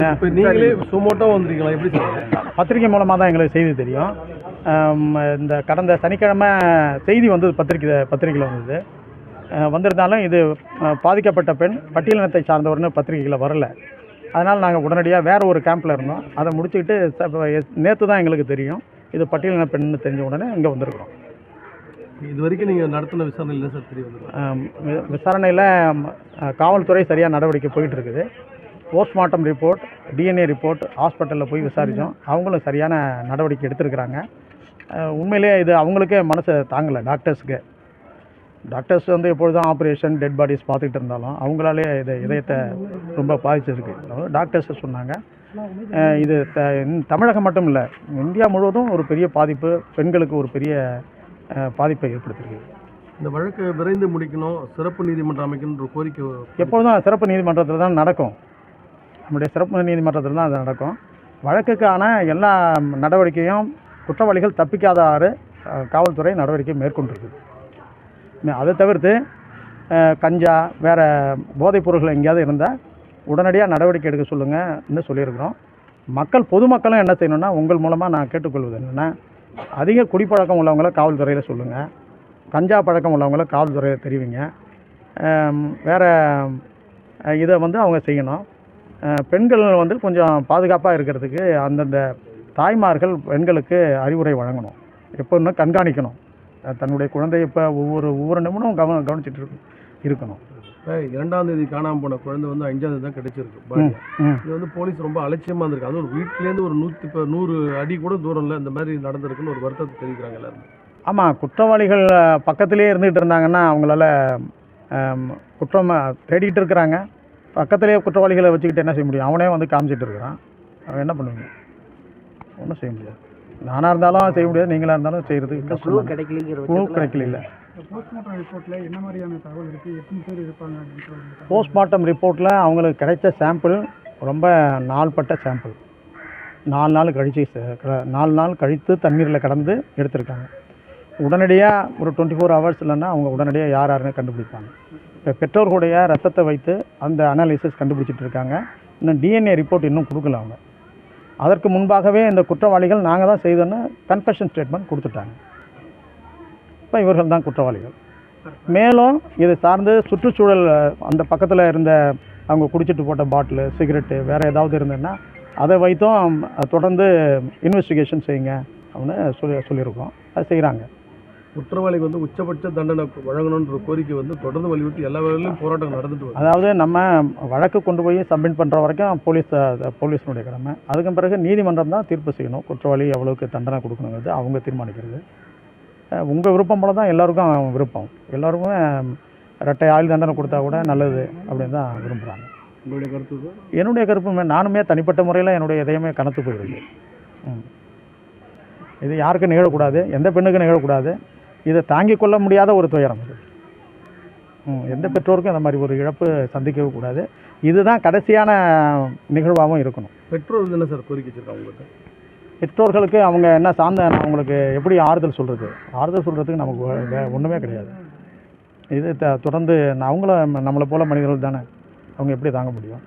இப்போ நீங்களே சுமோட்டோ வந்திருக்கீங்களா? எப்படி சொல்லுங்கள்? பத்திரிகை மூலமாக தான் எங்களுக்கு செய்தி தெரியும். இந்த கடந்த சனிக்கிழமை செய்தி வந்து பத்திரிகையில் வந்தது. வந்திருந்தாலும் இது பாதிக்கப்பட்ட பெண் பட்டியலினத்தை சார்ந்தவர்னு பத்திரிகையில் வரல. அதனால் நாங்கள் உடனடியாக வேறு ஒரு கேம்பில் இருந்தோம். அதை முடிச்சுக்கிட்டு நேற்று தான் எங்களுக்கு தெரியும் இது பட்டியலின பெண்ணு தெரிஞ்ச உடனே இங்கே வந்திருக்கிறோம். இது வரைக்கும் நீங்கள் நடத்தின விசாரணை இல்லை சார்? தெரியும். விசாரணையில் காவல்துறை சரியாக நடவடிக்கை போயிட்டுருக்குது. போஸ்ட்மார்ட்டம் ரிப்போர்ட், டிஎன்ஏ ரிப்போர்ட் ஹாஸ்பிட்டலில் போய் விசாரித்தோம். அவங்களும் சரியான நடவடிக்கை எடுத்திருக்கிறாங்க. உண்மையிலே இது அவங்களுக்கே மனசை தாங்கலை. டாக்டர்ஸ் வந்து எப்பொழுதும் ஆப்ரேஷன் டெட் பாடிஸ் பார்த்துக்கிட்டு இருந்தாலும் அவங்களாலே இதயத்தை ரொம்ப பாதிச்சிருக்கு. டாக்டர்ஸ் சொன்னாங்க இது தமிழகம் மட்டும் இல்லை, இந்தியா முழுவதும் ஒரு பெரிய பாதிப்பு, பெண்களுக்கு ஒரு பெரிய பாதிப்பை ஏற்படுத்தியிருக்கு. இந்த வழக்கு விரைந்து முடிக்கணும், சிறப்பு நீதிமன்றம் அமைக்கணுன்ற கோரிக்கை எப்பொழுதும் சிறப்பு நீதிமன்றத்தில் தான் நடக்கும். நம்முடைய சிறப்பு நீதிமன்றத்தில் தான் அது நடக்கும். வழக்குக்கான எல்லா நடவடிக்கையும் குற்றவாளிகள் தப்பிக்காதாறு காவல்துறை நடவடிக்கை மேற்கொண்டிருக்கு. அதை தவிர்த்து கஞ்சா வேறு போதைப் பொருட்கள் எங்கேயாவது இருந்தால் உடனடியாக நடவடிக்கை எடுக்க சொல்லுங்கன்னு சொல்லியிருக்கிறோம். பொதுமக்களும் என்ன செய்யணும்னா, உங்கள் மூலமாக நான் கேட்டுக்கொள்வது என்னென்னா, அதிக குடிப்பழக்கம் உள்ளவங்கள காவல்துறையில் சொல்லுங்கள், கஞ்சா பழக்கம் உள்ளவங்கள காவல்துறையில் தெரிவிங்க. வேறு இதை வந்து அவங்க செய்யணும். பெண்கள் வந்து கொஞ்சம் பாதுகாப்பாக இருக்கிறதுக்கு அந்தந்த தாய்மார்கள் பெண்களுக்கு அறிவுரை வழங்கணும். எப்போதுமே கண்காணிக்கணும். தன்னுடைய குழந்தையை இப்போ ஒவ்வொரு நிமிடம் கவனிச்சுட்டு இருக்கணும். 2ஆம் தேதி காணாமல் போன குழந்தை வந்து 5ஆம் தேதி தான் கிடைச்சிருக்கு. இது வந்து போலீஸ் ரொம்ப அலட்சியமாக இருந்திருக்கு. அது ஒரு வீட்டிலேருந்து ஒரு 100 அடி கூட தூரம் இல்லை, இந்த மாதிரி நடந்திருக்குன்னு ஒரு வருத்தத்தை தெரிவிக்கிறாங்க எல்லாரும். ஆமாம், குற்றவாளிகள் பக்கத்திலே இருந்துகிட்டு இருந்தாங்கன்னா அவங்களால குற்றம் தேடிட்டு இருக்கிறாங்க. பக்கத்திலேயே குற்றவாளிகளை வச்சுக்கிட்டு என்ன செய்ய முடியும்? அவனே வந்து காமிச்சிட்டு இருக்கிறான். அவன் என்ன பண்ணுவீங்க? ஒன்றும் செய்ய முடியாது. நானாக இருந்தாலும் செய்ய முடியாது, நீங்களாக இருந்தாலும் செய்கிறதுக்கு கஷ்டம். கிடைக்கல. போஸ்ட்மார்ட்டம் ரிப்போர்ட்டில் என்ன மாதிரியான தகவல் இருக்குது? எத்தனை பேர் இருப்பாங்க? போஸ்ட்மார்ட்டம் ரிப்போர்ட்டில் அவங்களுக்கு கிடைச்ச சாம்பிள் ரொம்ப நாள்பட்ட சாம்பிள். 4 நாள் கழித்து தண்ணீரில் கடந்து எடுத்திருக்காங்க. உடனடியாக ஒரு 24 ஹவர்ஸ் இல்லைன்னா அவங்க உடனடியாக யாருன்னு கண்டுபிடிப்பாங்க. இப்போ பெற்றோர்களுடைய ரத்தத்தை வைத்து அந்த அனாலிசிஸ் கண்டுபிடிச்சிட்டு இருக்காங்க. இன்னும் டிஎன்ஏ ரிப்போர்ட் இன்னும் கொடுக்கல அவங்க. அதற்கு முன்பாகவே இந்த குற்றவாளிகள் நாங்கள் தான் செய்தோன்னு கன்ஃபெஷன் ஸ்டேட்மெண்ட் கொடுத்துட்டாங்க. இப்போ இவர்கள் தான் குற்றவாளிகள். மேலும் இதை சார்ந்து சுற்றுச்சூழல் அந்த பக்கத்தில் இருந்த அவங்க குடிச்சிட்டு போட்ட பாட்டிலு, சிகரெட்டு வேறு ஏதாவது இருந்ததுன்னா அதை வைத்தும் தொடர்ந்து இன்வெஸ்டிகேஷன் செய்யுங்க அப்படின்னு சொல்லியிருக்கோம். அது செய்கிறாங்க. குற்றவாளிக்கு வந்து உச்சபட்ச தண்டனை வழங்கணுன்ற கோரிக்கை வந்து தொடர்ந்து வலியுறுத்தி எல்லா வேலையிலும் போராட்டம் நடந்துட்டு வருது. அதாவது நம்ம வழக்கு கொண்டு போய் சப்மிட் பண்ணுற வரைக்கும் போலீஸினுடைய கடமை. அதுக்கு பிறகு நீதிமன்றம் தான் தீர்ப்பு செய்யணும். குற்றவாளி எவ்வளோக்கு தண்டனை கொடுக்கணுங்கிறது அவங்க தீர்மானிக்கிறது. உங்கள் விருப்பம் போல தான் எல்லாருக்கும் விருப்பம். எல்லோருக்குமே இரட்டை ஆயுள் தண்டனை கொடுத்தா கூட நல்லது அப்படின்னு தான் விரும்புகிறாங்க. உங்களுடைய கருத்து? என்னுடைய கருப்புமே, நானுமே தனிப்பட்ட முறையில் என்னுடைய இதயமே கனத்து போயிருக்கு. இது யாருக்கும் நிகழக்கூடாது, எந்த பெண்ணுக்கும் நிகழக்கூடாது. இதை தாங்கிக் கொள்ள முடியாத ஒரு துயரம் இது. எந்த பெற்றோருக்கும் இந்த மாதிரி ஒரு இழப்பு சந்திக்கவே கூடாது. இதுதான் கடைசியான நிகழ்வாகவும் இருக்கணும். பெற்றோர் என்ன சார் கோரிக்கை வச்சுருக்காங்க உங்கள்கிட்ட? பெற்றோர்களுக்கு அவங்க என்ன சார்ந்த அவங்களுக்கு எப்படி ஆறுதல் சொல்கிறதுக்கு நமக்கு ஒன்றுமே கிடையாது. இது தொடர்ந்து அவங்களும் நம்மளை போல மனிதர்கள் தானே, அவங்க எப்படி தாங்க முடியும்?